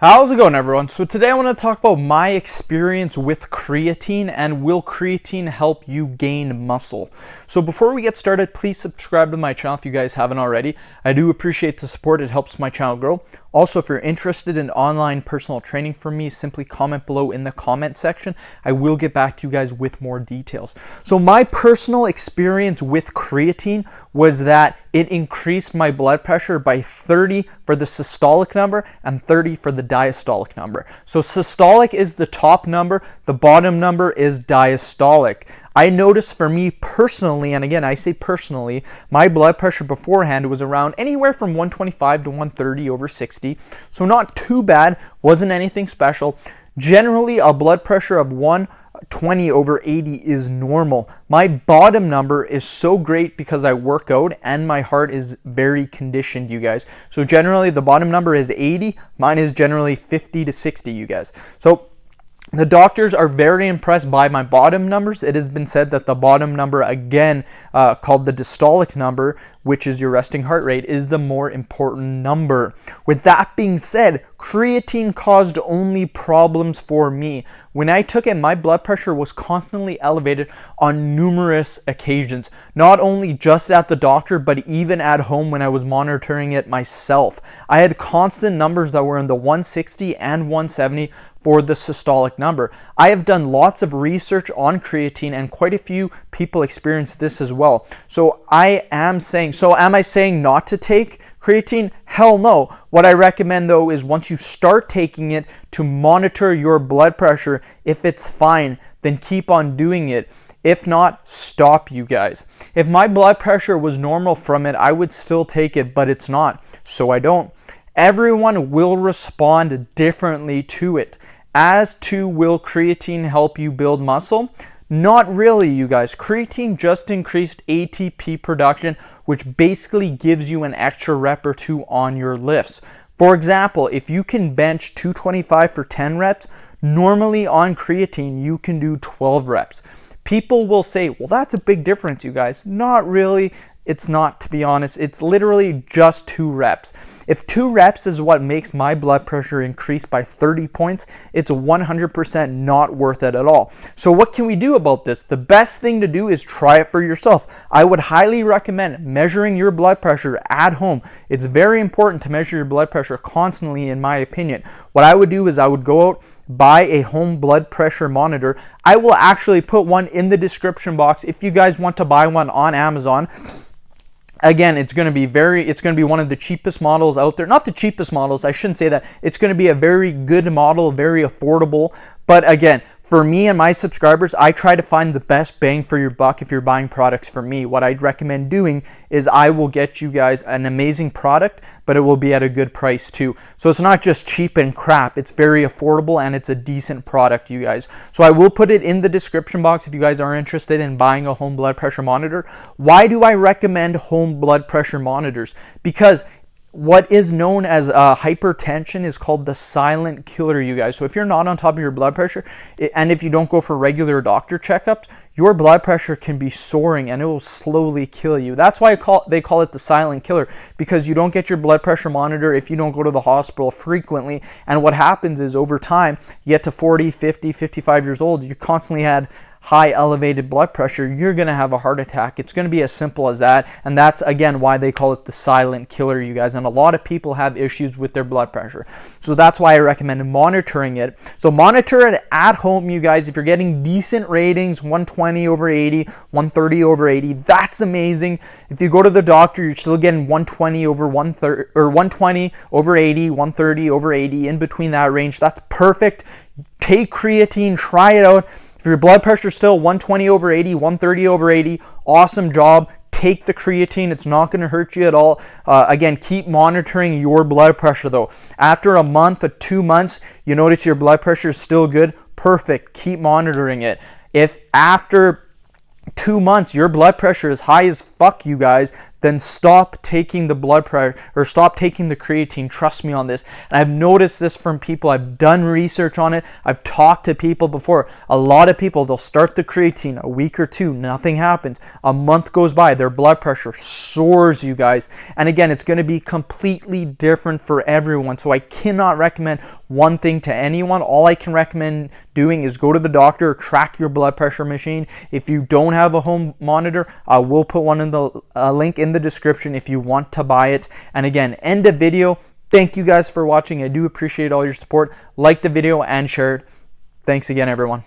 How's it going, everyone? So today I want to talk about my experience with creatine and will creatine help you gain muscle. So before we get started, please subscribe to my channel if you guys haven't already. I do appreciate the support. It helps my channel grow. Also, if you're interested in online personal training from me, simply comment below in the comment section. I will get back to you guys with more details. So my personal experience with creatine was that it increased my blood pressure by 30 for the systolic number and 30 for the diastolic number. So systolic is the top number, the bottom number is diastolic. I noticed for me personally, and again, I say personally, my blood pressure beforehand was around anywhere from 125 to 130 over 60. So not too bad, wasn't anything special. Generally, a blood pressure of 120 over 80 is normal. My bottom number is so great because I work out and my heart is very conditioned, you guys. So generally, the bottom number is 80. Mine is generally 50 to 60, you guys. So the doctors are very impressed by my bottom numbers. It has been said that the bottom number, again, called the diastolic number, which is your resting heart rate, is the more important number. With that being said, creatine caused only problems for me. When I took it, my blood pressure was constantly elevated on numerous occasions, not only just at the doctor, but even at home when I was monitoring it myself. I had constant numbers that were in the 160 and 170 for the systolic number. I have done lots of research on creatine and quite a few people experience this as well. So am I saying not to take creatine? Hell no. What I recommend though is once you start taking it, to monitor your blood pressure. If it's fine, then keep on doing it. If not, stop, you guys. If my blood pressure was normal from it, I would still take it, but it's not, so I don't. Everyone will respond differently to it. As to will creatine help you build muscle? Not really, you guys. Creatine just increased ATP production, which basically gives you an extra rep or two on your lifts. For example, if you can bench 225 for 10 reps, normally on creatine, you can do 12 reps. People will say, well, that's a big difference, you guys. Not really. It's not, to be honest. It's literally just 2 reps. If 2 reps is what makes my blood pressure increase by 30 points, it's 100% not worth it at all. So what can we do about this? The best thing to do is try it for yourself. I would highly recommend measuring your blood pressure at home. It's very important to measure your blood pressure constantly, in my opinion. What I would do is I would go out, buy a home blood pressure monitor. I will actually put one in the description box if you guys want to buy one on Amazon. Again, it's going to be one of the cheapest models out there. Not the cheapest models, I shouldn't say that. It's going to be a very good model, very affordable. But again, for me and my subscribers, I try to find the best bang for your buck if you're buying products from me. What I'd recommend doing is I will get you guys an amazing product, but it will be at a good price too. So it's not just cheap and crap. It's very affordable and it's a decent product, you guys. So I will put it in the description box if you guys are interested in buying a home blood pressure monitor. Why do I recommend home blood pressure monitors? Because what is known as hypertension is called the silent killer, you guys. So if you're not on top of your blood pressure, and if you don't go for regular doctor checkups, your blood pressure can be soaring and it will slowly kill you. That's why they call it the silent killer, because you don't get your blood pressure monitor if you don't go to the hospital frequently. And what happens is over time, you get to 40, 50, 55 years old, you constantly had high elevated blood pressure, you're going to have a heart attack. It's going to be as simple as that. And that's, again, why they call it the silent killer, you guys. And a lot of people have issues with their blood pressure. So that's why I recommend monitoring it. So monitor it at home, you guys. If you're getting decent ratings, 120 over 80, 130 over 80, that's amazing. If you go to the doctor, you're still getting 120 over 130, or 120 over 80, 130 over 80, in between that range. That's perfect. Take creatine, try it out. If your blood pressure is still 120 over 80, 130 over 80, awesome job. Take the creatine. It's not going to hurt you at all. Again, keep monitoring your blood pressure though. After a month or 2 months, you notice your blood pressure is still good, perfect. Keep monitoring it. If after 2 months your blood pressure is high as fuck, you guys, then stop taking the blood pressure or stop taking the creatine. Trust me on this. And I've noticed this from people. I've done research on it. I've talked to people before. A lot of people, they'll start the creatine a week or two, nothing happens. A month goes by, their blood pressure soars, you guys. And again, it's going to be completely different for everyone. So I cannot recommend one thing to anyone. All I can recommend doing is go to the doctor, track your blood pressure machine. If you don't have a home monitor, I will put one in the link in the description if you want to buy it. And again, end the video. Thank you guys for watching. I do appreciate all your support. Like the video and share it. Thanks again, everyone.